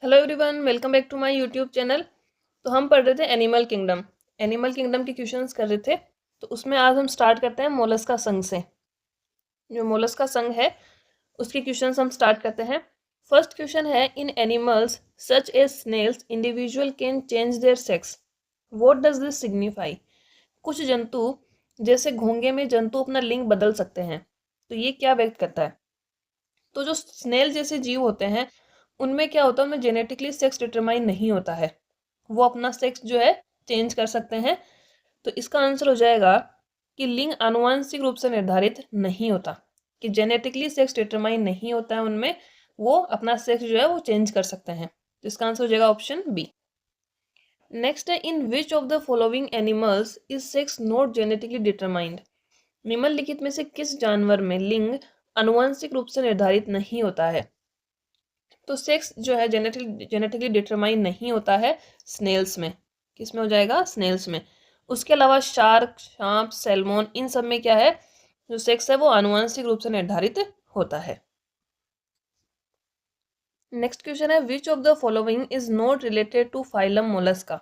Hello everyone, welcome back to my YouTube channel. तो हम पढ़ रहे थे एनिमल किंगडम के क्वेश्चंस कर रहे थे। तो उसमें आज हम स्टार्ट करते हैं मोलस्का संघ से। जो मोलस्का संघ है उसके क्वेश्चंस हम स्टार्ट करते हैं। फर्स्ट क्वेश्चन है, in animals such as snails individual can change their sex, what does this signify. कुछ जंतु जैसे घोंगे में जंतु अपना लिंग बदल सकते हैं, तो ये क्या व्यक्त करता है। तो जो स्नेल जैसे जीव होते हैं उनमें क्या होता है, उनमें जेनेटिकली सेक्स डिटरमाइन नहीं होता है, वो अपना सेक्स जो है चेंज कर सकते हैं। तो इसका आंसर हो जाएगा कि लिंग आनुवंशिक रूप से निर्धारित नहीं होता, कि जेनेटिकली सेक्स डिटरमाइन नहीं होता है उनमें, वो अपना सेक्स जो है वो चेंज कर सकते हैं। तो इसका आंसर हो जाएगा ऑप्शन बी। नेक्स्ट है, in which of the following animals is sex not genetically determined. निम्नलिखित में से किस जानवर में लिंग आनुवंशिक रूप से निर्धारित नहीं होता है। तो सेक्स जो है जेनेटिकली डिटरमाइन नहीं होता है स्नेल्स में। किसमें हो जाएगा? स्नेल्स में। उसके अलावा शार्क, सांप, सैल्मोन, इन सब में क्या है, जो सेक्स है वो आनुवंशिक रूप से निर्धारित होता है। नेक्स्ट क्वेश्चन है, which of the following is not related to phylum Mollusca.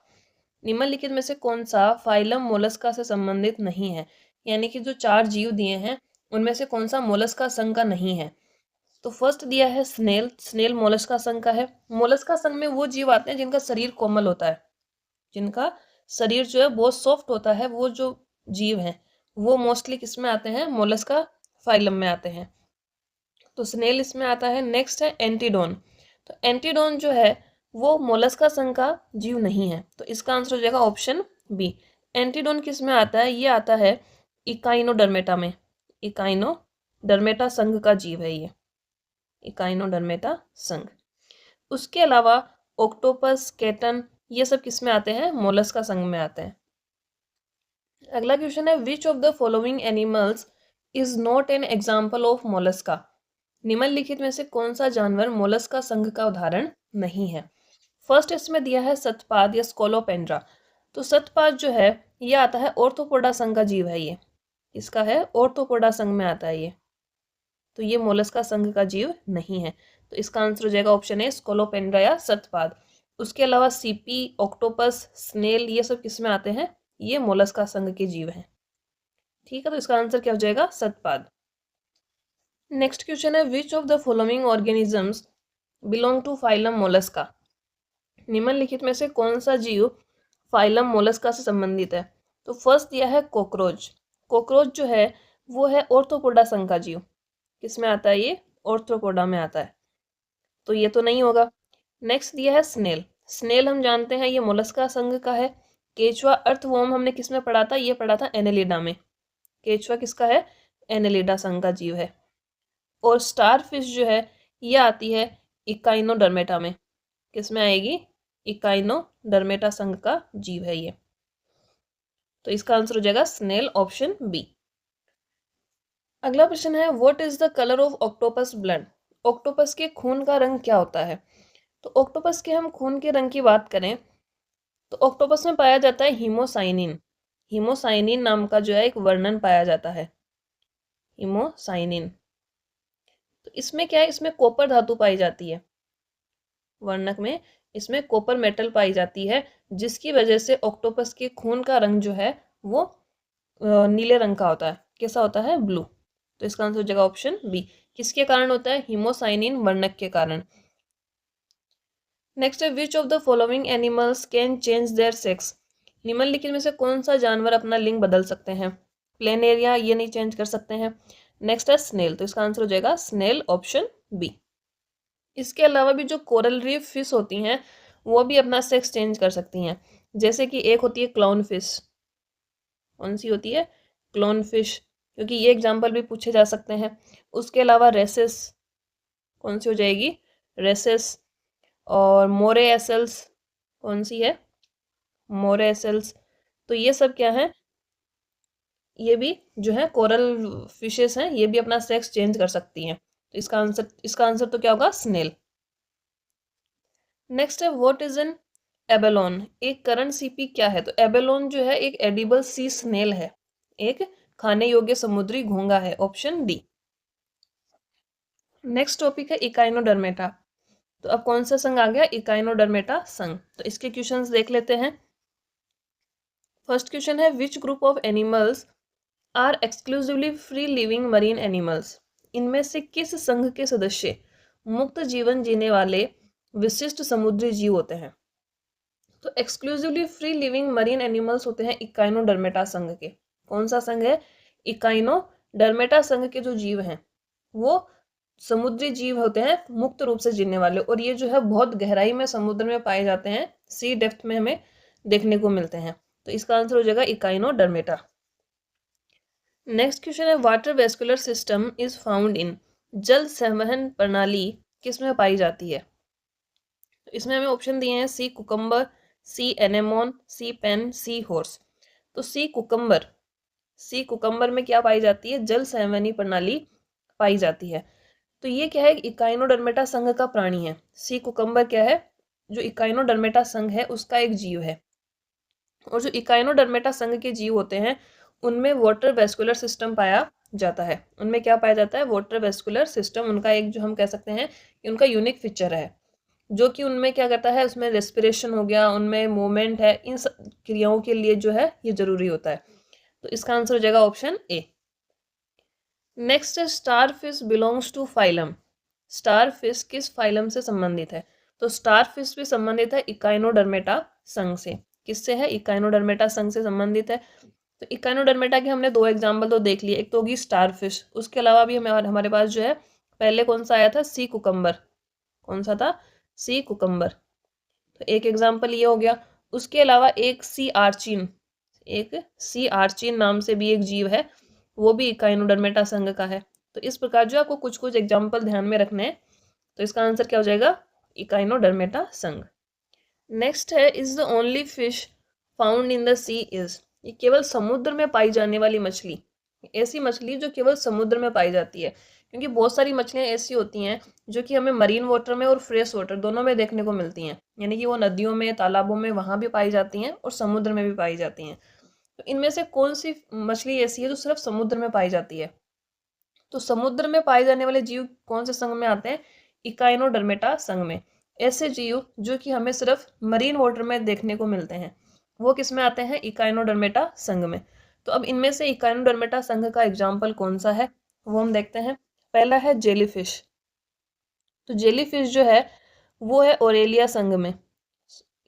निम्नलिखित में से कौन सा फाइलम मोलस्का से संबंधित नहीं है, यानी कि जो चार जीव दिए हैं उनमें से कौन सा मोलस्का संघ का नहीं है। तो फर्स्ट दिया है स्नेल, स्नेल मोलस्का संघ का है। मोलस्का संघ में वो जीव आते हैं जिनका शरीर कोमल होता है, जिनका शरीर जो है बहुत सॉफ्ट होता है, वो जो जीव हैं वो मोस्टली किस में आते हैं? मोलस्का फाइलम में आते हैं। तो स्नेल इसमें आता है। नेक्स्ट है एंटीडोन। तो एंटीडोन जो है वो मोलस्का संघ का जीव नहीं है, तो इसका आंसर हो जाएगा ऑप्शन बी। एंटीडोन किस में आता है? ये आता है इकाइनोडर्मेटा में। इकाइनोडर्मेटा संघ का जीव है ये, इकाइनोडर्मेटा संघ। उसके अलावा ऑक्टोपस, केटन, ये सब किस में आते हैं? मोलस्का संघ में आते हैं। अगला क्वेश्चन है, which of the following animals is not an example of Mollusca. निम्नलिखित में से कौन सा जानवर मोलस्का संघ का उदाहरण नहीं है। फर्स्ट इसमें दिया है सतपाद या स्कोलोपेंड्रा। तो सतपाद जो है ये आता है ऑर्थोपोडा संघ का जीव है। ये इसका है ऑर्थोपोडा संघ में आता है ये, तो ये मोलस्का संघ का जीव नहीं है। तो इसका आंसर हो जाएगा ऑप्शन ए, स्कोलोपेंड्रा या सतपाद। उसके अलावा सीपी, ऑक्टोपस, स्नेल, ये सब किस में आते हैं? ये मोलस्का संघ के जीव हैं। ठीक है, तो इसका आंसर क्या हो जाएगा? सतपाद। नेक्स्ट क्वेश्चन है, which of the following organisms belong to phylum Mollusca. निम्नलिखित में से कौन सा जीव फाइलम मोलस्का से संबंधित है। तो फर्स्ट दिया है कॉकरोच। कॉकरोच जो है वो है ऑर्थोपोडा संघ का जीव। किस में आता है ये? ऑर्थोपोडा में आता है, तो ये तो नहीं होगा। नेक्स्ट दिया है स्नेल। स्नेल हम जानते हैं ये मोलस्का संघ का है। केचुआ, अर्थवॉर्म हमने किस में पढ़ा था? ये पढ़ा था एनेलिडा में। केचुआ किसका है? एनेलिडा संघ का जीव है। और स्टार फिश जो है ये आती है इकाइनोडर्मेटा में। किस में आएगी? इकाइनोडर्मेटा संघ का जीव है ये, तो इसका आंसर हो जाएगा स्नेल, ऑप्शन बी। अगला प्रश्न है, what is the colour of octopus blood. Octopus के खून का रंग क्या होता है। तो ऑक्टोपस के हम खून के रंग की बात करें तो ऑक्टोपस में पाया जाता है हीमोसाइनिन। हीमोसाइनिन नाम का जो है एक वर्णन पाया जाता है, हीमोसाइनिन। तो इसमें क्या है? इसमें कॉपर धातु पाई जाती है, वर्णक में इसमें कॉपर मेटल पाई जाती है, जिसकी वजह से ऑक्टोपस के खून का रंग जो है वो नीले रंग का होता है। कैसा होता है? ब्लू। तो इसका आंसर हो जाएगा ऑप्शन बी। किसके कारण होता है? हीमोसाइनिन वर्णक के कारण। नेक्स्ट है, which of the following animals can change their sex. निम्नलिखित में से कौन सा जानवर अपना लिंग बदल सकते हैं। प्लेन एरिया ये नहीं चेंज कर सकते हैं। नेक्स्ट है स्नेल, तो इसका आंसर हो जाएगा स्नेल, ऑप्शन बी। इसके अलावा भी जो कोरल रीफ फिश होती हैं वो भी अपना सेक्स चेंज कर सकती हैं। जैसे कि एक होती है क्लाउन फिश। कौन सी होती है? क्लाउन फिश, क्योंकि ये एग्जाम्पल भी पूछे जा सकते हैं। उसके अलावा रेसेस, कौन सी हो जाएगी? रेसेस। और मोरे एसल्स, कौन सी है? मोरे एसल्स। तो ये सब क्या है? ये भी जो है कोरल फिशेस हैं, ये भी अपना सेक्स चेंज कर सकती हैं। तो इसका आंसर तो क्या होगा? स्नेल। नेक्स्ट है, व्हाट इज एन एबेलोन। एक करंट सीपी क्या है। तो एबेलोन जो है एक एडिबल सी स्नेल है, एक खाने योग्य समुद्री घोंघा है, ऑप्शन डी। नेक्स्ट टॉपिक है इकाइनोडर्मेटा। तो अब कौन सा संघ आ गया? इकाइनोडर्मेटा संघ। तो इसके क्वेश्चंस देख लेते हैं। फर्स्ट क्वेश्चन है, which group of animals are exclusively free living marine animals? इनमें से किस संघ के सदस्य मुक्त जीवन जीने वाले विशिष्ट समुद्री जीव होते हैं? तो exclusively free living marine animals होते हैं इकाइनोडर्मेटा संघ के। कौन सा संघ है? इकाइनोडर्मेटा संघ के जो जीव हैं वो समुद्री जीव होते हैं मुक्त रूप से जीने वाले, और ये जो है बहुत गहराई में समुद्र में पाए जाते हैं, सी डेप्थ में हमें देखने को मिलते हैं। तो इसका आंसर हो जाएगा इकाइनोडर्मेटा। नेक्स्ट क्वेश्चन है, water vascular system is found in? जल संवहन प्रणाली किसमें पाई जाती है? तो इसमें हमें ऑप्शन दिए हैं, सी कुकम्बर, सी एनेमोन, सी पेन, सी हॉर्स। तो सी कुकम्बर में क्या पाई जाती है? जल संवहनी प्रणाली पाई जाती है। तो ये क्या है? इकाइनोडर्मेटा संघ का प्राणी है। सी कुकम्बर क्या है? जो इकाइनोडर्मेटा संघ है उसका एक जीव है। और जो इकाइनोडर्मेटा संघ के जीव होते हैं उनमें वाटर वेस्कुलर सिस्टम पाया जाता है। उनमें क्या पाया जाता है? वाटर वेस्कुलर सिस्टम उनका एक, जो हम कह सकते हैं कि उनका यूनिक फीचर है, जो कि उनमें क्या करता है, उसमें रेस्पिरेशन हो गया, उनमें मूवमेंट है, इन सब क्रियाओं के लिए जो है ये जरूरी होता है। तो इसका आंसर हो जाएगा ऑप्शन ए। नेक्स्ट है, star fish belongs to phylum? Star fish किस फाइलम से संबंधित है? तो स्टार फिश भी संबंधित है इकाइनोडर्मेटा संघ से। किससे है? इकाइनोडर्मेटा संघ से संबंधित है। तो इकाइनोडर्मेटा के हमने दो एग्जाम्पल तो देख लिए, एक तो होगी स्टार फिश, उसके अलावा भी हमारे पास जो है पहले कौन सा आया था? सी कुकम्बर। कौन सा था? सी कुकम्बर। तो एक एग्जाम्पल ये हो गया। उसके अलावा एक सी आर्चिन नाम से भी एक जीव है, वो भी इकाइनोडर्मेटा संघ का है। तो इस प्रकार जो आपको कुछ कुछ एग्जाम्पल ध्यान में रखने हैं। तो इसका आंसर क्या हो जाएगा? इकाइनोडर्मेटा संघ। नेक्स्ट है, is the only fish found in the sea is? ये केवल समुद्र में पाई जाने वाली मछली, ऐसी मछली जो केवल समुद्र में पाई जाती है, क्योंकि बहुत सारी मछलियां ऐसी होती हैं जो कि हमें मरीन वाटर में और फ्रेश वाटर दोनों में देखने को मिलती हैं, यानी कि वो नदियों में, तालाबों में, वहां भी पाई जाती हैं और समुद्र में भी पाई जाती हैं। तो इनमें से कौन सी मछली ऐसी है जो सिर्फ समुद्र में पाई जाती है? तो समुद्र में पाए जाने वाले जीव कौन से संघ में आते हैं? इकाइनोडर्मेटा संघ में। ऐसे जीव जो कि हमें सिर्फ मरीन वाटर में देखने को मिलते हैं, वो किस में आते हैं? इकाइनोडर्मेटा संघ में। तो अब इनमें से इकाइनोडर्मेटा संघ का एग्जाम्पल कौन सा है वो हम देखते हैं। पहला है जेलीफिश। तो जेलीफिश जो है वो है ओरेलिया संघ में।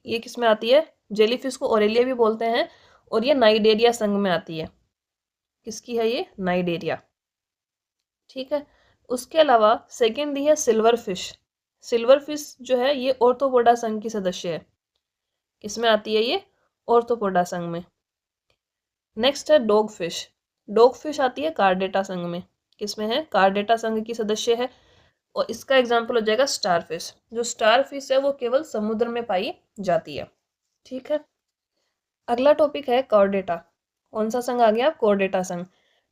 ये किस में आती है? जेलीफिश को ओरेलिया भी बोलते हैं, और ये नाइडेरिया संघ में आती है। किसकी है ये? नाइडेरिया। ठीक है। उसके अलावा सेकेंड दी है सिल्वर फिश। सिल्वर फिश जो है ये ऑर्थोपोडा संघ की सदस्य है। किसमें आती है ये? ऑर्थोपोडा संघ में। नेक्स्ट है डॉग फिश। डॉग फिश आती है कार्डेटा संघ में। किसमें है? कार्डेटा संघ की सदस्य है। और इसका एग्जाम्पल हो जाएगा स्टार फिश। जो स्टार फिश है वो केवल समुद्र में पाई जाती है। ठीक है। अगला टॉपिक है कॉर्डेटा। कौन सा संघ आ गया? कॉर्डेटा संघ।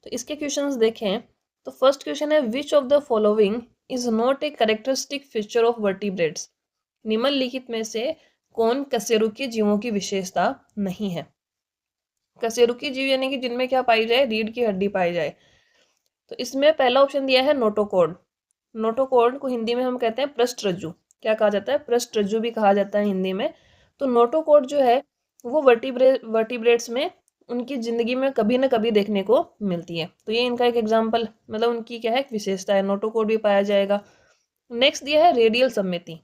तो इसके क्वेश्चंस देखें तो फर्स्ट क्वेश्चन है, which of the following is not a characteristic feature of vertebrates? निम्नलिखित में से कौन कशेरुकी जीवों की विशेषता नहीं है? कशेरुकी जीव यानी कि जिनमें क्या पाई जाए? रीढ़ की हड्डी पाई जाए। तो इसमें पहला ऑप्शन दिया है नोटोकॉर्ड। नोटोकॉर्ड को हिंदी में हम कहते हैं पृष्ठरज्जु। क्या कहा जाता है? पृष्ठरज्जु भी कहा जाता है हिंदी में। तो नोटोकॉर्ड जो है वो वर्टिब्रेट्स में उनकी जिंदगी में कभी ना कभी देखने को मिलती है। तो ये इनका एक एग्जाम्पल, मतलब उनकी क्या है? विशेषता है। नोटोकॉर्ड भी पाया जाएगा। नेक्स्ट दिया है रेडियल सममिति।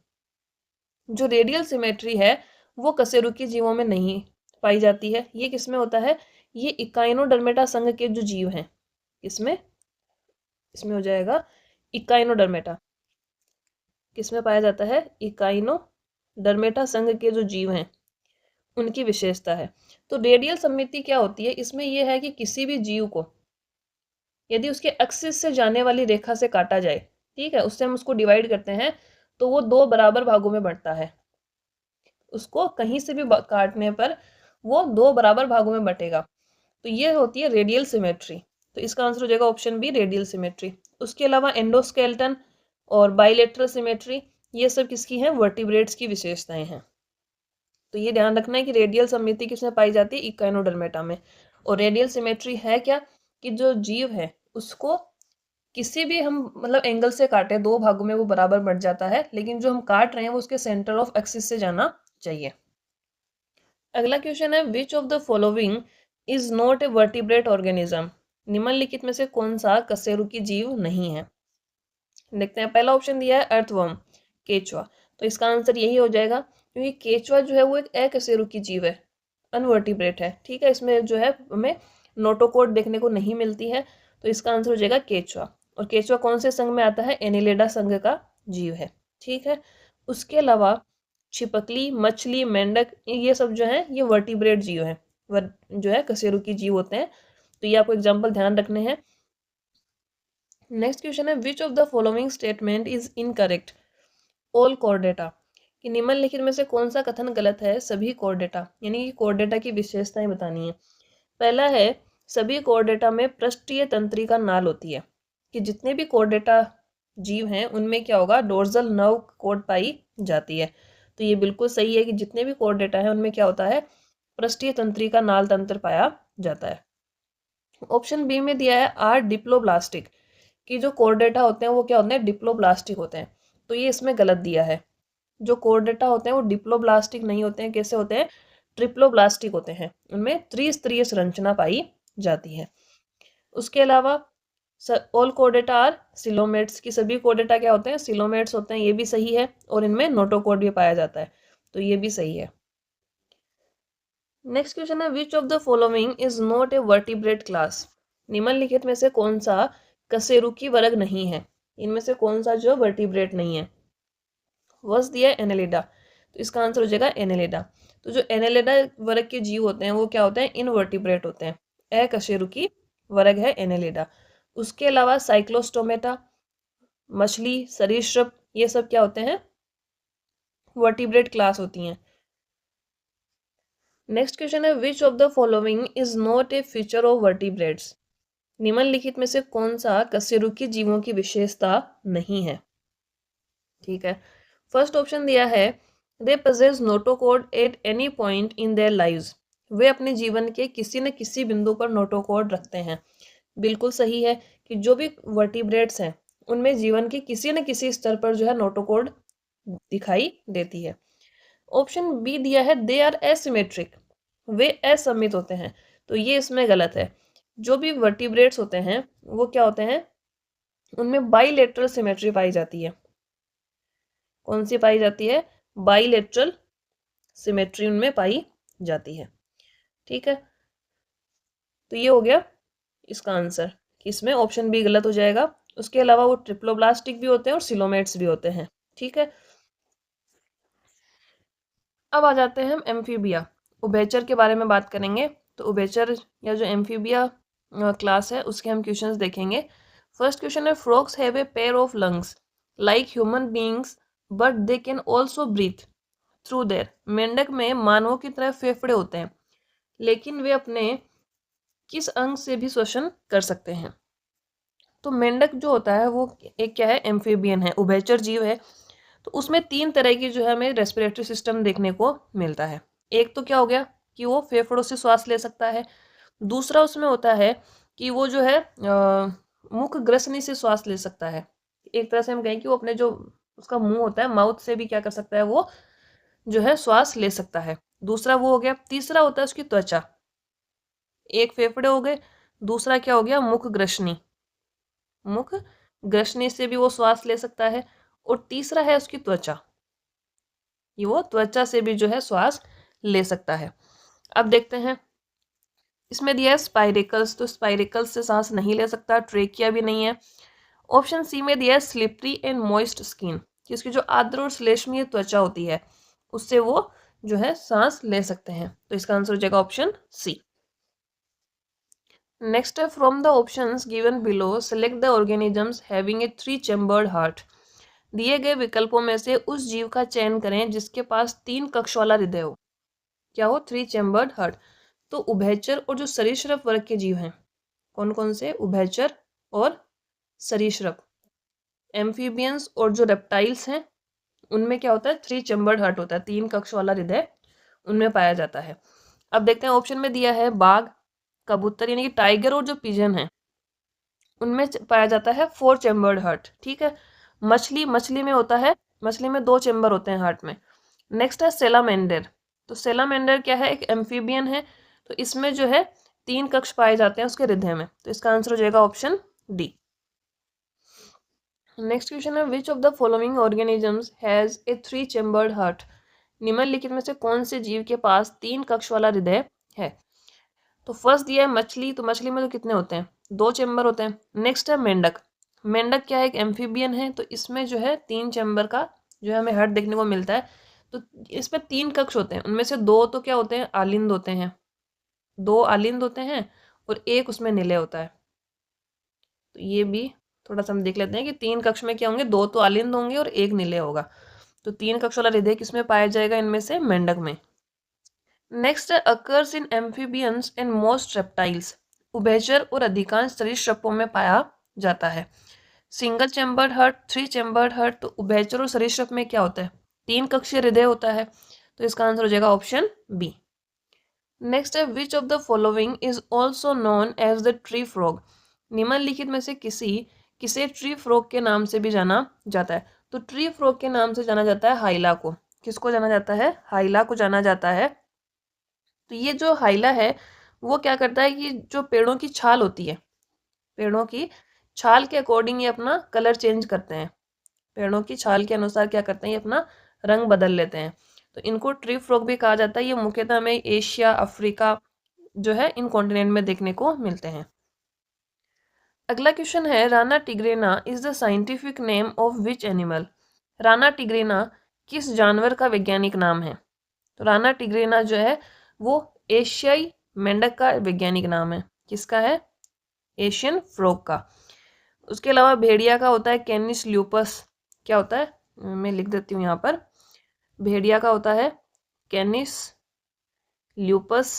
जो रेडियल सिमेट्री है वो कशेरुकी जीवों में नहीं पाई जाती है। ये किसमें होता है? ये इकाइनोडर्मेटा संघ के जो जीव हैं, इसमें इसमें हो जाएगा इकाइनोडर्मेटा। किसमें पाया जाता है? इकाइनोडर्मेटा संघ के जो जीव हैं उनकी विशेषता है। तो रेडियल सममिति क्या होती है? इसमें यह है कि किसी भी जीव को यदि उसके एक्सिस से जाने वाली रेखा से काटा जाए, ठीक है, उससे हम उसको डिवाइड करते हैं, तो वो दो बराबर भागों में बढ़ता है। उसको कहीं से भी काटने पर वो दो बराबर भागों में बटेगा। तो ये होती है रेडियल सिमेट्री। तो इसका आंसर हो जाएगा ऑप्शन बी, रेडियल सिमेट्री। उसके अलावा एंडोस्केलेटन और बाइलेटरल सिमेट्री, ये सब किसकी हैं? वर्टिब्रेट्स की विशेषताएं हैं। तो ये ध्यान रखना है कि रेडियल सममिति किसमें पाई जाती है? इकाइनोडर्मेटा में। और रेडियल सिमेट्री है क्या? कि जो जीव है उसको किसी भी हम मतलब एंगल से काटे 2 भागों में वो बराबर बढ़ जाता है, लेकिन जो हम काट रहे हैं वो उसके सेंटर ऑफ एक्सिस से जाना चाहिए। अगला क्वेश्चन है which of the following is not a vertebrate organism. निम्नलिखित में से कौन सा कशेरुकी जीव नहीं है। देखते हैं, पहला ऑप्शन दिया है अर्थवर्म, केचुआ। तो इसका आंसर यही हो जाएगा, क्योंकि केचुआ जो है वो एक अकशेरुकी जीव है, अनवर्टिब्रेट है। ठीक है, इसमें जो है हमें नोटोकॉर्ड देखने को नहीं मिलती है, तो इसका आंसर हो जाएगा केचुआ। और केचुआ कौन से संघ में आता है, एनिलिडा संघ का जीव है। ठीक है, उसके अलावा छिपकली, मछली, मेंढक, ये सब जो है ये वर्टिब्रेट जीव है, जो है कशेरुकी जीव होते हैं। तो ये आपको एग्जाम्पल ध्यान रखने हैं। नेक्स्ट क्वेश्चन है which of the following statement is incorrect all Chordata. कि निम्नलिखित में से कौन सा कथन गलत है, सभी कॉर्डेटा, यानी कि कॉर्डेटा की विशेषताएं बतानी है। पहला है सभी कॉर्डेटा में पृष्ठीय तंत्रिका नाल होती है। कि जितने भी कॉर्डेटा जीव हैं उनमें क्या होगा, डोर्सल नर्व कॉर्ड पाई जाती है। तो ये बिल्कुल सही है कि जितने भी कॉर्डेटा है उनमें क्या होता है, पृष्ठीय तंत्रिका नाल तंत्र पाया जाता है। ऑप्शन बी में दिया है आर डिप्लोब्लास्टिक। कि जो कॉर्डेटा होते हैं वो क्या होते हैं, डिप्लोब्लास्टिक होते हैं। तो ये इसमें गलत दिया है। जो कोर्डेटा होते हैं वो डिप्लोब्लास्टिक नहीं होते हैं, कैसे होते हैं, ट्रिप्लोब्लास्टिक होते हैं। उनमें त्रिस्तरीय संरचना पाई जाती है। उसके अलावा ऑल कोर्डेटा आर सिलोमेट्स। की सभी कोर्डेटा क्या होते हैं, सिलोमेट्स होते हैं, ये भी सही है। और इनमें नोटोकॉर्ड भी पाया जाता है, तो ये भी सही है। नेक्स्ट क्वेश्चन है which of the following is not a vertebrate class. निम्नलिखित में से कौन सा कशेरुकी वर्ग नहीं है। इनमें से कौन सा जो वर्टिब्रेट नहीं है। फर्स्ट दिया है एनेलिडा, तो इसका आंसर हो जाएगा एनेलिडा। तो जो एनेलिडा वर्ग के जीव होते हैं वो क्या होते हैं, इनवर्टिब्रेट होते हैं, अकशेरुकी वर्ग है एनेलिडा। उसके अलावा साइक्लोस्टोमेटा, मछली, सरीसृप, ये सब क्या होते हैं, वर्टिब्रेट क्लास होती हैं। नेक्स्ट क्वेश्चन है which of the following is not a feature of vertebrates. निम्नलिखित में से कौन सा कशेरुकी जीवों की विशेषता नहीं है। ठीक है, फर्स्ट ऑप्शन दिया है they possess notochord at any point in their lives. वे अपने जीवन के किसी न किसी बिंदु पर नोटोकॉर्ड रखते हैं। बिल्कुल सही है कि जो भी वर्टिब्रेट्स हैं उनमें जीवन के किसी न किसी स्तर पर जो है नोटोकॉर्ड दिखाई देती है। ऑप्शन बी दिया है दे आर एसिमेट्रिक, वे असममित होते हैं। तो ये इसमें गलत है। जो भी वर्टिब्रेट्स होते हैं वो क्या होते हैं, उनमें बाईलेटरल सिमेट्री पाई जाती है। कौन सी पाई जाती है, बाईलेटरल सिमेट्री उनमें पाई जाती है। ठीक है, तो ये हो गया इसका आंसर, कि इसमें ऑप्शन बी गलत हो जाएगा। उसके अलावा वो ट्रिप्लोब्लास्टिक भी होते हैं और सिलोमेट्स भी होते हैं। ठीक है, अब आ जाते हैं हम एम्फीबिया, उभयचर के बारे में बात करेंगे। तो उभयचर या जो एम्फीबिया क्लास है उसके हम क्वेश्चंस देखेंगे। फर्स्ट क्वेश्चन है frogs have a pair of lungs like human beings but they can also breathe through their. मेंढक में मानवों की तरह फेफड़े होते हैं, लेकिन वे अपने किस अंग से भी श्वसन कर सकते हैं। तो मेंढक जो होता है वो एक क्या है, एम्फीबियन है, उभयचर जीव है। तो उसमें 3 तरह की जो है हमें रेस्पिरेटरी सिस्टम देखने को मिलता है। एक तो क्या हो गया कि वो फेफड़ों से श्वास ले सकता है। दूसरा उसमें होता है कि वो जो है मुख ग्रसनी से श्वास ले सकता है। एक तरह से हम कहें कि वो अपने जो उसका मुंह होता है, माउथ से भी क्या कर सकता है, वो जो है श्वास ले सकता है। दूसरा वो हो गया। तीसरा होता है उसकी त्वचा। एक फेफड़े हो गए, दूसरा क्या हो गया, मुख ग्रसनी, मुख ग्रसनी से भी वो श्वास ले सकता है। और तीसरा है उसकी त्वचा, ये वो त्वचा से भी जो है श्वास ले सकता है। अब देखते हैं, इसमें दिया है स्पाइरिकल्स, तो स्पाइरिकल्स से सांस नहीं ले सकता, ट्रेकिया भी नहीं है। ऑप्शन सी में दिया है स्लिपरी एंड मॉइस्ट स्किन, कि उसकी जो आर्द्र और श्लेष्मीय त्वचा होती है उससे वो जो है सांस ले सकते हैं। तो इसका आंसर हो जाएगा ऑप्शन सी। नेक्स्ट है from the options given below select the organisms having a 3 chambered heart. दिए गए विकल्पों में से उस जीव का चयन करें जिसके पास 3 कक्ष वाला हृदय हो। क्या हो, 3 चैम्बर्ड हार्ट। तो उभयचर और जो सरीसृप वर्ग के जीव हैं, कौन कौन से, उभयचर और सरीसृप, एम्फीबियंस और जो रेप्टाइल्स हैं, उनमें क्या होता है, 3 चैम्बर्ड हार्ट होता है, 3 कक्ष वाला हृदय उनमें पाया जाता है। अब देखते हैं, ऑप्शन में दिया है बाघ, कबूतर यानी कि टाइगर और जो पिजन है, उनमें पाया जाता है 4 चैम्बर्ड हार्ट। ठीक है, मछली में होता है, मछली में 2 चैम्बर होते हैं हार्ट में। नेक्स्ट है सेलामेंडर। तो सेलामेंडर क्या है, एक एम्फीबियन है, तो इसमें जो है 3 कक्ष पाए जाते हैं उसके हृदय में, तो इसका आंसर हो जाएगा ऑप्शन डी। नेक्स्ट क्वेश्चन है which of the following organisms has a 3 chambered heart. निम्नलिखित में से कौन से जीव के पास 3 कक्ष वाला हृदय है। तो फर्स्ट दिया है मछली, तो मछली में तो कितने होते हैं, 2 चैम्बर होते हैं। नेक्स्ट है मेंढक। मेंढक क्या है, एक एम्फीबियन है, तो इसमें जो है 3 चैम्बर का जो है हमें हार्ट देखने को मिलता है। तो इसमें 3 कक्ष होते हैं, उनमें से 2 तो क्या होते हैं, आलिंद होते हैं, 2 आलिंद होते हैं और एक उसमें निलय होता है। तो ये भी थोड़ा सा हम देख लेते हैं कि 3 कक्ष में क्या होंगे, 2 तो आलिंद होंगे और एक निलय होगा। तो 3 कक्ष वाला हृदय किसमें पाया जाएगा, इनमें से मेंढक में। Next occurs in amphibians and most reptiles. उभयचर और अधिकांश सरीसृपों में पाया जाता है। Single chambered heart, 3 chambered heart. तो उभयचर और सरीसृप में क्या होता है, 3 कक्षीय हृदय होता है, तो इसका आंसर हो जाएगा ऑप्शन बी। नेक्स्ट है which of the following is also known as the tree frog. निम्नलिखित में से किसे ट्री फ्रॉग के नाम से भी जाना जाता है। तो ट्री फ्रॉग के नाम से जाना जाता है हाइला को। किसको जाना जाता है, हाइला को जाना जाता है। तो ये जो हाइला है वो क्या करता है कि जो पेड़ों की छाल होती है, पेड़ों की छाल के अकॉर्डिंग ये अपना कलर चेंज करते हैं, पेड़ों की छाल के अनुसार क्या करते हैं, ये अपना रंग बदल लेते हैं। तो इनको ट्री फ्रॉग भी कहा जाता है। ये मुख्यतः हमें एशिया, अफ्रीका जो है इन कॉन्टिनेंट में देखने को मिलते हैं। अगला क्वेश्चन है Rana tigrina is the scientific name of which animal. Rana tigrina किस जानवर का वैज्ञानिक नाम है। तो राना टिग्रेना जो है वो एशियाई मेंढक का वैज्ञानिक नाम है। किसका है, एशियन फ्रॉग का। उसके अलावा भेड़िया का होता है कैनिस ल्यूपस। क्या होता है, मैं लिख देती हूँ यहाँ पर, भेड़िया का होता है कैनिस ल्यूपस।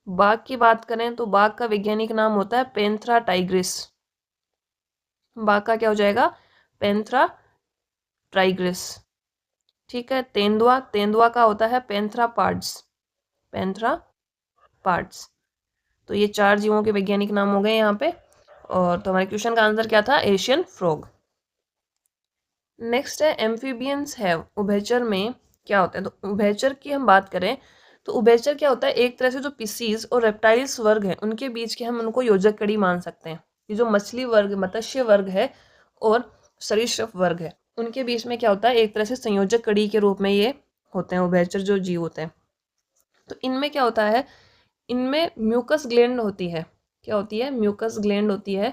बाघ की बात करें तो बाघ का वैज्ञानिक नाम होता है पेंथ्रा टाइग्रिस। बाघ का क्या हो जाएगा, पेंथ्रा टाइग्रिस। ठीक है, तेंदुआ का होता है पेंथ्रा पार्ड्स, पेंथ्रा पार्ड्स। तो ये 4 जीवों के वैज्ञानिक नाम हो गए यहाँ पे। और तो हमारे क्वेश्चन का आंसर क्या था, एशियन फ्रॉग। नेक्स्ट है एम्फीबियंस हैव। उभयचर में क्या होता है, तो उभयचर की हम बात करें तो उभयचर क्या होता है, एक तरह से जो पिसीज और रेप्टाइल्स वर्ग है उनके बीच के हम उनको योजक कड़ी मान सकते हैं। ये जो मछली वर्ग, मत्स्य वर्ग है और सरीसृप वर्ग है, उनके बीच में क्या होता है, एक तरह से संयोजक कड़ी के रूप में ये होते हैं उभयचर जो जीव होते हैं। तो इनमें क्या होता है, इनमें म्यूकस ग्लैंड होती है। क्या होती है, म्यूकस ग्लैंड होती है।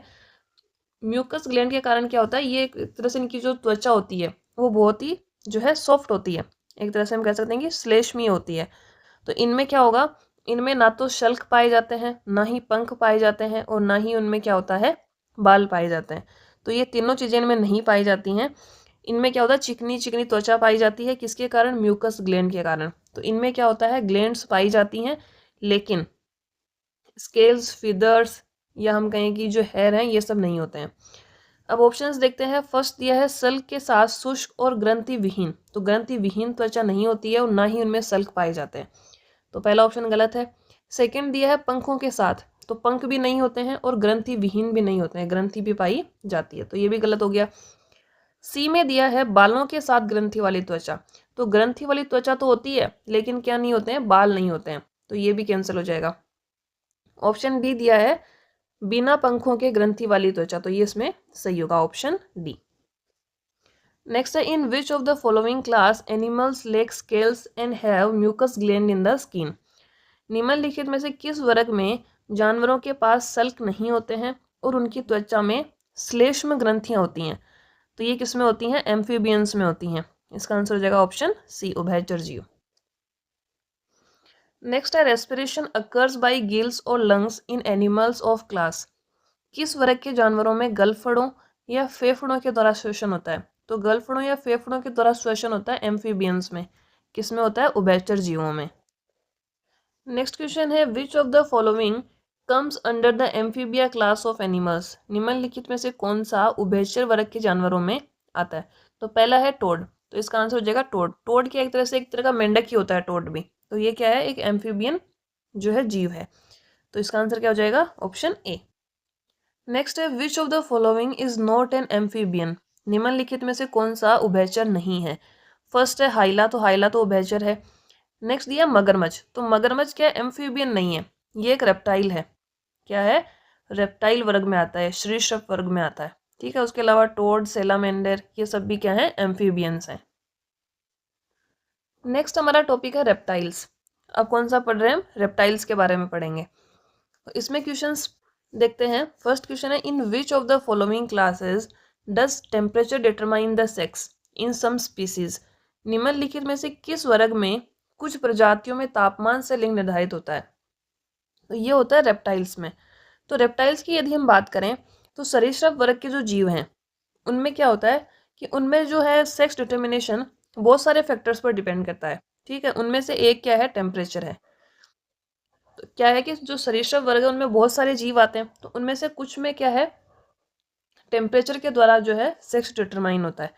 म्यूकस ग्लैंड के कारण क्या होता है, ये एक तरह से इनकी जो त्वचा होती है वो बहुत ही जो है सॉफ्ट होती है, एक तरह से हम कह सकते हैं कि श्लेष्मी होती है। तो इनमें क्या होगा, इनमें ना तो शल्क पाए जाते हैं, ना ही पंख पाए जाते हैं, और ना ही उनमें क्या होता है, बाल पाए जाते हैं। तो ये तीनों चीज़ें इनमें नहीं पाई जाती हैं। इनमें क्या होता है, चिकनी चिकनी त्वचा पाई जाती है, किसके कारण, म्यूकस ग्लैंड के कारण। तो इनमें क्या होता है, ग्लैंड्स पाई जाती हैं, लेकिन स्केल्स, फीदर्स या हम कहें कि जो हेयर हैं ये सब नहीं होते हैं। अब ऑप्शंस देखते हैं। फर्स्ट दिया है सल्क के साथ शुष्क और ग्रंथि विहीन। तो ग्रंथि विहीन त्वचा नहीं होती है और ना ही उनमें सल्क पाए जाते हैं, तो पहला ऑप्शन गलत है। सेकंड दिया है पंखों के साथ। तो पंख भी नहीं होते हैं और ग्रंथि विहीन भी नहीं होते हैं, ग्रंथि भी पाई जाती है, तो ये भी गलत हो गया। सी में दिया है बालों के साथ ग्रंथि वाली त्वचा। तो ग्रंथि वाली त्वचा तो होती है लेकिन क्या नहीं होते हैं, बाल नहीं होते हैं, तो ये भी कैंसिल हो जाएगा। ऑप्शन डी दिया है बिना पंखों के ग्रंथि वाली त्वचा, तो ये इसमें सही होगा ऑप्शन डी। नेक्स्ट है in which of the following class animals lack scales and have mucus gland in the skin. निम्नलिखित में से किस वर्ग में जानवरों के पास सल्क नहीं होते हैं और उनकी त्वचा में श्लेष्म ग्रंथियां होती हैं। तो ये किस में होती हैं, एम्फीबियंस में होती हैं। इसका आंसर हो जाएगा ऑप्शन सी, उभयचर जीव। नेक्स्ट है रेस्पिरेशन अकर्स बाय गिल्स और lungs in animals of class. किस वर्ग के जानवरों में गलफड़ों या फेफड़ों के द्वारा श्वसन होता है। तो गलफड़ों या फेफड़ों के द्वारा श्वसन होता है एम्फीबियंस में। किस में होता है, उभयचर जीवों में। नेक्स्ट क्वेश्चन है which of the following comes under the amphibia class of animals. निम्नलिखित में से कौन सा उभयचर वर्ग के जानवरों में आता है। तो पहला है टोड, तो इसका आंसर हो जाएगा टोड। टोड क्या एक तरह का मेंढक ही होता है टोड भी, तो ये क्या है, एक एम्फीबियन जो है जीव है। तो इसका आंसर क्या हो जाएगा, ऑप्शन ए। नेक्स्ट है which of the following is not an amphibian. निम्नलिखित में से कौन सा उभयचर नहीं है। फर्स्ट है हाइला, तो हाइला तो उभयचर है। नेक्स्ट दिया मगरमच्छ, तो मगरमच्छ क्या एम्फीबियन नहीं है, ये एक रेप्टाइल है। क्या है, रेप्टाइल वर्ग में आता है, सरीसृप वर्ग में आता है। ठीक है, उसके अलावा टोड, सेलामेंडर, ये सब भी क्या है, एम्फीबियंस हैं। नेक्स्ट हमारा टॉपिक है रेप्टाइल्स। अब कौन सा पढ़ रहे हैं हम, रेप्टाइल्स के बारे में पढ़ेंगे। तो इसमें क्वेश्चंस देखते हैं। फर्स्ट क्वेश्चन है in which of the following classes does temperature determine the sex in some species. निम्नलिखित में से किस वर्ग में कुछ प्रजातियों में तापमान से लिंग निर्धारित होता है। तो ये होता है रेप्टाइल्स में। तो रेप्टाइल्स की यदि हम बात करें तो सरीसृप वर्ग के जो जीव हैं उनमें क्या होता है कि उनमें जो है सेक्स डिटर्मिनेशन बहुत सारे फैक्टर्स पर डिपेंड करता है। ठीक है, उनमें से एक क्या है, टेम्परेचर है। तो क्या है कि जो सरीसृप वर्ग है उनमें बहुत सारे जीव आते हैं, तो उनमें से कुछ में क्या है, टेम्परेचर के द्वारा जो है सेक्स डिटरमाइन होता है।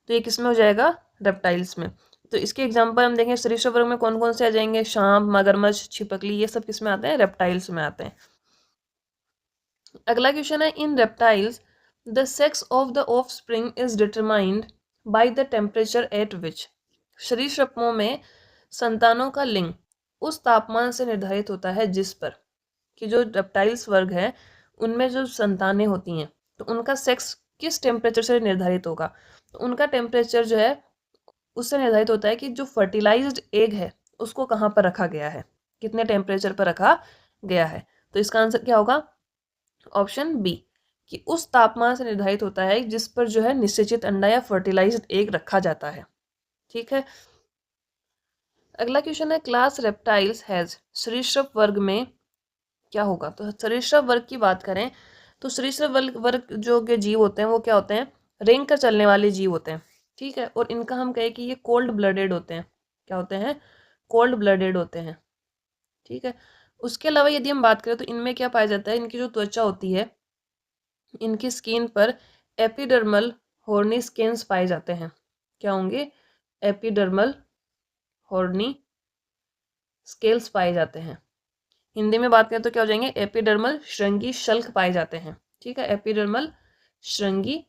तो ये किस में हो जाएगा, रेप्टाइल्स में। तो इसके एग्जांपल हम देखें सरीसृप वर्ग में कौन कौन से आ जाएंगे, सांप, मगरमच्छ, छिपकली, ये सब किस में आते हैं, रेप्टाइल्स में आते हैं। अगला क्वेश्चन है in reptiles the sex of the offspring is determined by the temperature at which. सरीसृपों में संतानों का लिंग उस तापमान से निर्धारित होता है जिस पर, कि जो रेप्टाइल्स वर्ग है उनमें जो संतानें होती हैं तो उनका सेक्स किस टेम्परेचर से निर्धारित होगा। तो उनका टेम्परेचर जो है उससे निर्धारित होता है कि जो फर्टिलाइज्ड एग है उसको कहाँ पर रखा गया है, कितने टेम्परेचर पर रखा गया है। तो इसका आंसर क्या होगा, ऑप्शन बी, कि उस तापमान से निर्धारित होता है जिस पर जो है निषेचित अंडा या फर्टिलाइज्ड एग रखा जाता है। ठीक है, अगला क्वेश्चन है क्लास रेप्टाइल्स हैज, सरीसृप वर्ग में क्या होगा। तो सरीसृप वर्ग की बात करें तो सरीसृप वर्ग जो के जीव होते हैं वो क्या होते हैं, रेंग कर चलने वाले जीव होते हैं। ठीक है, और इनका हम कहें कि ये कोल्ड ब्लडेड होते हैं। क्या होते हैं, कोल्ड ब्लडेड होते हैं। ठीक है, उसके अलावा यदि हम बात करें तो इनमें क्या पाया जाता है, इनकी जो त्वचा होती है, इनकी स्किन पर एपिडर्मल हॉर्नी स्किन्स पाए जाते हैं। क्या होंगे, एपिडर्मल हॉर्नी स्केल्स पाए जाते हैं। हिंदी में बात करें तो क्या हो जाएंगे, एपिडर्मल श्रृंगी शल्क पाए जाते हैं। ठीक है, एपिडर्मल श्रृंगी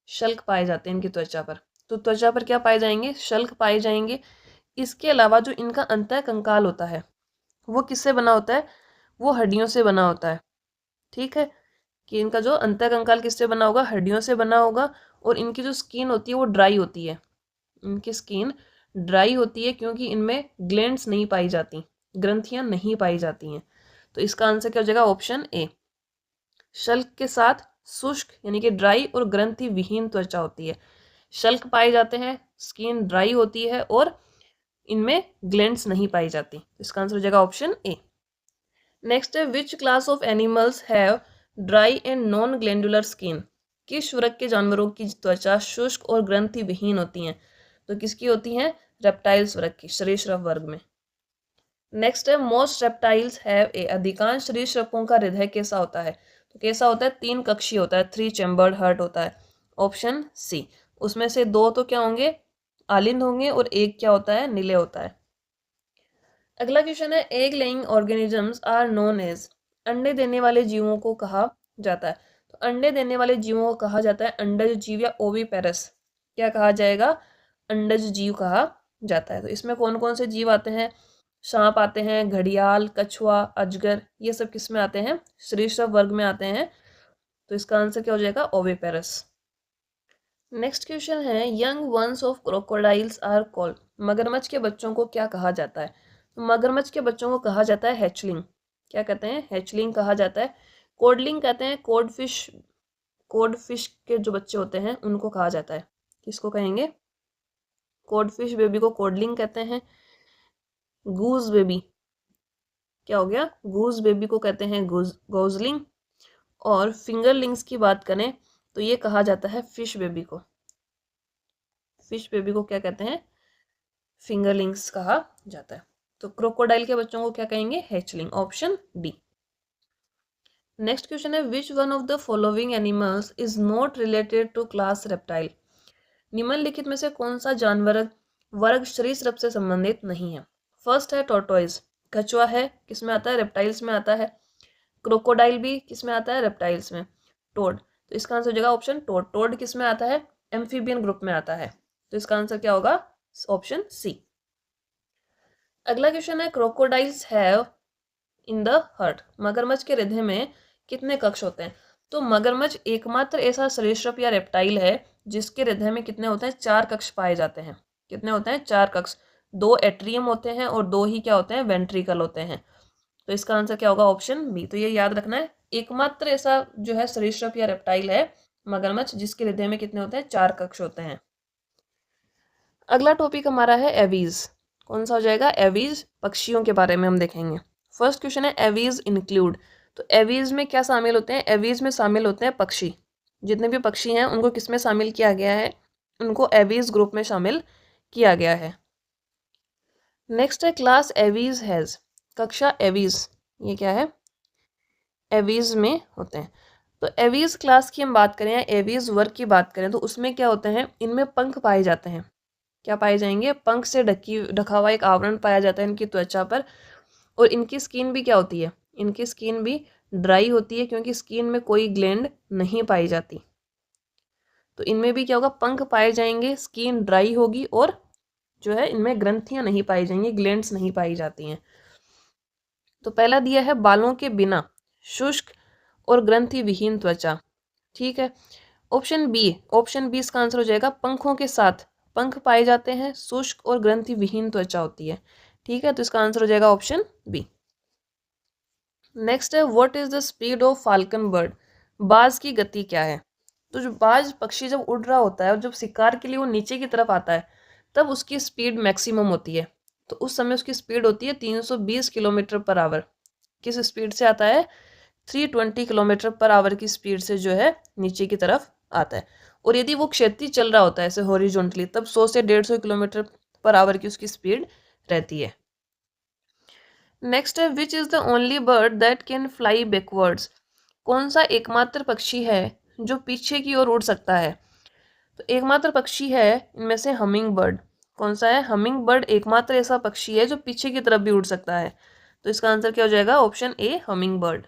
शल्क पाए जाते हैं इनकी त्वचा पर। तो त्वचा पर क्या पाए जाएंगे, शल्क पाए जाएंगे। इसके अलावा जो इनका अंतः कंकाल होता है वो किससे बना होता है, वो हड्डियों से बना होता है। ठीक है, कि इनका जो अंतः कंकाल किससे बना होगा, हड्डियों से बना होगा। और इनकी जो स्किन होती है वो ड्राई होती है, इनकी स्किन ड्राई होती है क्योंकि इनमें ग्लैंड्स नहीं पाई जाती, ग्रंथियां नहीं पाई जाती हैं। तो इसका आंसर क्या हो जाएगा, ऑप्शन ए। शल्क के साथ शुष्क यानी कि ड्राई और ग्रंथि विहीन त्वचा होती है। शल्क पाए जाते हैं, स्किन ड्राई होती है और इनमें ग्लैंड्स नहीं पाई जाती। इसका आंसर हो जाएगा ऑप्शन ए। नेक्स्ट है which class of animals have dry and non glandular skin. किस वर्ग के जानवरों की त्वचा शुष्क और ग्रंथि विहीन होती हैं। तो किसकी होती हैं, रेप्टाइल्स वर्ग की, सरीसृप वर्ग में। नेक्स्ट है मोस्ट रेप्टाइल्स हैव ए, अधिकांश सरीसृपों का हृदय कैसा होता है। तो कैसा होता है, 3 कक्षीय होता है, 3 चैम्बर्ड हार्ट होता है। ऑप्शन सी, उसमें से 2 तो क्या होंगे, आलिंद होंगे और एक क्या होता है, नीले होता है। अगला क्वेश्चन है egg laying organisms are known as, अंडे देने वाले जीवों को कहा जाता है। तो अंडे देने वाले जीवों को कहा जाता है अंडज जीव या ओविपेरस। क्या कहा जाएगा, अंडज जीव कहा जाता है। तो इसमें कौन कौन से जीव आते हैं, सांप आते हैं, घड़ियाल, कछुआ, अजगर, ये सब किस में आते हैं, सरीसृप वर्ग में आते हैं। तो इसका आंसर क्या हो जाएगा, ओविपेरस। नेक्स्ट क्वेश्चन है young ones of crocodiles are called, मगरमच्छ के बच्चों को क्या कहा जाता है। तो मगरमच्छ के बच्चों को कहा जाता है हैचलिंग। क्या कहते हैं, हैचलिंग कहा जाता है। कोडलिंग कहते हैं, कोडफिश के जो बच्चे होते हैं उनको कहा जाता है। किसको कहेंगे, कोडफिश बेबी को कोडलिंग कहते हैं। गूज बेबी, क्या हो गया, गूज बेबी को कहते हैं गोजलिंग। और फिंगरलिंग्स की बात करें तो ये कहा जाता है फिश बेबी को। फिश बेबी को क्या कहते हैं, फिंगरलिंग्स कहा जाता है। तो क्रोकोडाइल के बच्चों को क्या कहेंगे, hatchling, option D. Next question है which one of the following animals is not related to class reptile. निम्नलिखित में से कौन सा जानवर वर्ग सरीसृप से संबंधित नहीं है। फर्स्ट है टोर्टोइज, कछुआ है, किसमें आता है, रेप्टाइल्स में आता है। क्रोकोडाइल भी किस में आता है? रेप्टाइल्स में। टोड, तो इसका आंसर हो जाएगा ऑप्शन टोड। टोड किस में आता है? एम्फीबियन ग्रुप में आता है। तो इसका आंसर क्या होगा? Option C. अगला क्वेश्चन है crocodiles have in the heart, मगरमच्छ के हृदय में कितने कक्ष होते हैं? तो मगरमच्छ एकमात्र ऐसा सरीसृप या रेप्टाइल है जिसके हृदय में कितने होते हैं? 4 कक्ष पाए जाते हैं। कितने होते हैं? 4 कक्ष। 2 एट्रियम होते हैं और 2 ही क्या होते हैं? वेंट्रिकल होते हैं। तो इसका आंसर क्या होगा? Option B. तो ये याद रखना है, एकमात्र ऐसा जो है सरीसृप या रेप्टाइल है मगरमच्छ जिसके हृदय में कितने होते हैं? 4 कक्ष होते हैं। अगला टॉपिक हमारा है एवीज। कौन सा हो जाएगा? एवीज, पक्षियों के बारे में हम देखेंगे। फर्स्ट क्वेश्चन है एवीज इंक्लूड। तो एवीज में क्या शामिल होते हैं? एवीज में शामिल होते हैं पक्षी। जितने भी पक्षी हैं उनको किस में शामिल किया गया है? उनको एवीज ग्रुप में शामिल किया गया है। नेक्स्ट है क्लास एवीज हैज। कक्षा एवीज, ये क्या है? एवीज में होते हैं। तो एवीज क्लास की हम बात करें या एवीज वर्ग की बात करें तो उसमें क्या होते हैं? इनमें पंख पाए जाते हैं। क्या पाए जाएंगे? पंख से ढका हुआ एक आवरण पाया जाता है इनकी त्वचा पर। और इनकी स्किन भी क्या होती है? इनकी स्किन भी ड्राई होती है क्योंकि स्किन में कोई ग्लैंड नहीं पाई जाती। तो इनमें भी क्या होगा? पंख पाए जाएंगे, स्किन ड्राई होगी और जो है इनमें ग्रंथियां नहीं पाई जाएंगी, ग्लैंड्स नहीं पाई जाती हैं। तो पहला दिया है बालों के बिना शुष्क और ग्रंथि विहीन त्वचा। ठीक है। ऑप्शन बी इसका आंसर हो जाएगा पंखों के साथ पंख पाए जाते हैं, शुष्क और ग्रंथि विहीन त्वचा होती है। ठीक है, तो इसका आंसर हो जाएगा ऑप्शन बी। नेक्स्ट है what is the speed of falcon bird. बाज की गति क्या है? तो जो बाज पक्षी जब उड़ रहा होता है और जब शिकार के लिए वो नीचे की तरफ आता है तब उसकी स्पीड मैक्सिमम होती है। तो उस समय उसकी स्पीड होती है 320 किलोमीटर पर आवर। किस स्पीड से आता है? 320 किलोमीटर पर आवर की स्पीड से जो है नीचे की तरफ आता है। और यदि वो क्षैतिज चल रहा होता है ऐसे हॉरिजॉन्टली तब 100 से 150 किलोमीटर पर आवर की उसकी स्पीड रहती है। नेक्स्ट है which is the only bird that can fly backwards. कौन सा एकमात्र पक्षी है जो पीछे की ओर उड़ सकता है? तो एकमात्र पक्षी है इनमें से हमिंग बर्ड। कौन सा है? हमिंग बर्ड एकमात्र ऐसा पक्षी है जो पीछे की तरफ भी उड़ सकता है। तो इसका आंसर क्या हो जाएगा? Option A hummingbird.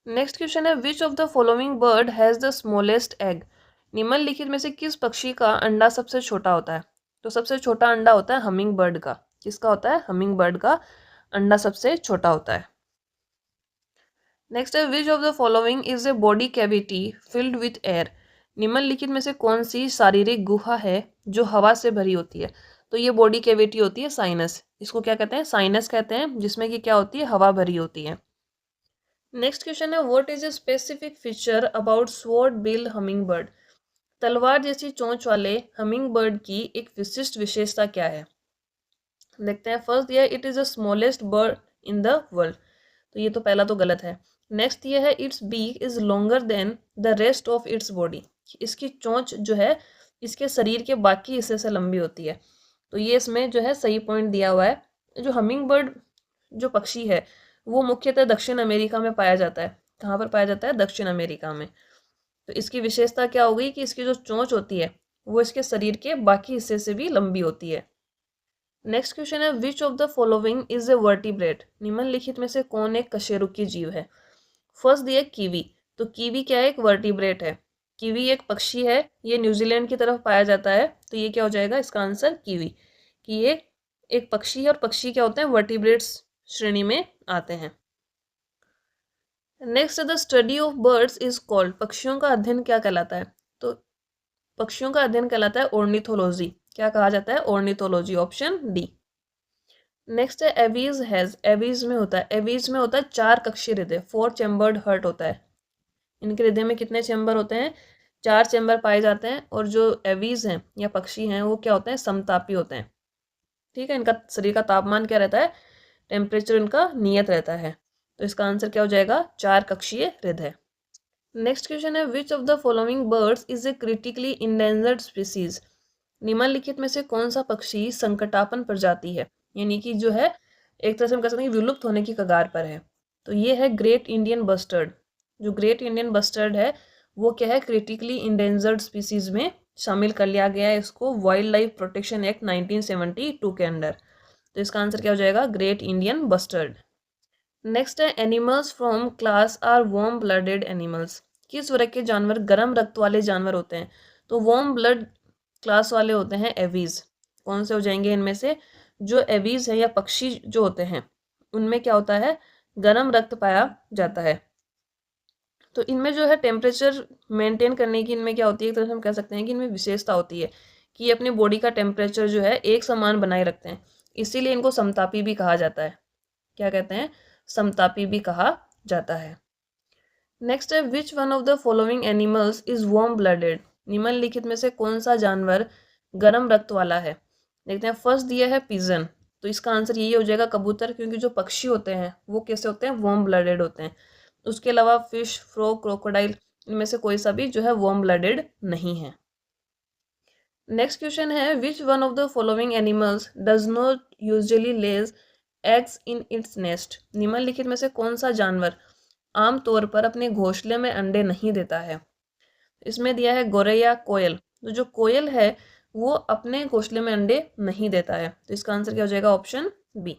Next question है which of the following bird has the smallest egg. निम्नलिखित में से किस पक्षी का अंडा सबसे छोटा होता है? तो सबसे छोटा अंडा होता है हमिंग बर्ड का। किसका होता है? हमिंग बर्ड का अंडा सबसे छोटा होता है। नेक्स्ट है which of the following is a body cavity filled with air. निम्नलिखित में से कौन सी शारीरिक गुहा है जो हवा से भरी होती है? तो ये बॉडी कैविटी होती है साइनस। इसको क्या कहते हैं? साइनस कहते हैं, जिसमें कि क्या होती है? हवा भरी होती है। नेक्स्ट क्वेश्चन है what is a specific feature about sword bill humming bird. तलवार जैसी चोंच वाले हमिंग बर्ड की एक विशिष्ट विशेषता क्या है? देखते हैं। फर्स्ट ये it is the smallest bird in the world. तो ये तो पहला तो गलत है। नेक्स्ट ये है its beak is longer than the rest of its body. इसकी चोंच जो है इसके शरीर के बाकी हिस्से से लंबी होती है। तो ये इसमें जो है सही पॉइंट दिया हुआ है। जो हमिंग बर्ड जो पक्षी है वो मुख्यतः दक्षिण अमेरिका में पाया जाता है। कहाँ पर पाया जाता है? दक्षिण अमेरिका में। तो इसकी विशेषता क्या हो गई कि इसकी जो चोंच होती है वो इसके शरीर के बाकी हिस्से से भी लंबी होती है। नेक्स्ट क्वेश्चन है which of the following is a vertebrate. निम्नलिखित में से कौन एक कशेरुकी जीव है? फर्स्ट दिया कीवी। तो कीवी क्या है? एक वर्टिब्रेट है। कीवी एक पक्षी है, ये न्यूजीलैंड की तरफ पाया जाता है। तो ये क्या हो जाएगा इसका आंसर? कीवी। कि ये एक पक्षी है और पक्षी क्या होते हैं? वर्टिब्रेट्स श्रेणी में आते हैं। Next the study of birds is called. पक्षियों का अध्ययन क्या कहलाता है? तो पक्षियों का अध्ययन कहलाता है ऑर्निथोलॉजी। क्या कहा जाता है? ऑर्निथोलॉजी। Option D. नेक्स्ट है एवीज हैज। एवीज में होता है 4 कक्षीय हृदय, 4 चैम्बर्ड हर्ट होता है। इनके हृदय में कितने चैम्बर होते हैं? 4 चैम्बर पाए जाते हैं। और जो एवीज हैं या पक्षी हैं वो क्या होते हैं? समतापी होते हैं। ठीक है, इनका शरीर का तापमान क्या रहता है? टेम्परेचर इनका नियत रहता है। तो इसका आंसर क्या हो जाएगा? 4 कक्षीय हृदय। नेक्स्ट क्वेश्चन है which of the following birds is a critically endangered species. निम्नलिखित में से कौन सा पक्षी संकटापन्न प्रजाति है, यानी कि जो है एक तरह से हम कह सकते हैं विलुप्त होने की कगार पर है? तो ये है ग्रेट इंडियन बस्टर्ड। जो ग्रेट इंडियन बस्टर्ड है वो क्या है? क्रिटिकली इंडेंजर्ड स्पीसीज में शामिल कर लिया गया है इसको वाइल्ड लाइफ प्रोटेक्शन एक्ट 1972 के अंडर। तो इसका आंसर क्या हो जाएगा? Great Indian bustard. नेक्स्ट है animals from class are warm blooded animals. किस वर्ग के जानवर गर्म रक्त वाले जानवर होते हैं? तो वार्म ब्लड क्लास वाले होते हैं एवीज। कौन से हो जाएंगे इनमें से? जो एवीज है या पक्षी जो होते हैं उनमें क्या होता है? गर्म रक्त पाया जाता है। तो इनमें जो है टेम्परेचर मेंटेन करने की इनमें क्या होती है, एक तरह से हम कह सकते हैं कि इनमें विशेषता होती है कि ये अपनी बॉडी का टेम्परेचर जो है एक समान बनाए रखते हैं। इसीलिए इनको समतापी भी कहा जाता है। क्या कहते हैं? समतापी भी कहा जाता है। नेक्स्ट है which one of the following animals is warm blooded. निम्नलिखित में से कौन सा जानवर गर्म रक्त वाला है? देखते हैं। फर्स्ट दिया है पिजन, तो इसका आंसर यही हो जाएगा कबूतर, क्योंकि जो पक्षी होते हैं वो कैसे होते हैं? वार्म ब्लडेड होते हैं। उसके अलावा फिश, फ्रॉग, क्रोकोडाइल, इनमें से कोई सा भी जो है वार्म ब्लडेड नहीं है। नेक्स्ट क्वेश्चन है which one of the following animals does not usually Lay's eggs in its nest. निम्नलिखित में से कौन सा जानवर आमतौर पर अपने घोंसले में अंडे नहीं देता है? इसमें दिया है गोरैया, कोयल। तो जो कोयल है वो अपने घोंसले में अंडे नहीं देता है, तो इसका आंसर क्या हो जाएगा? Option B.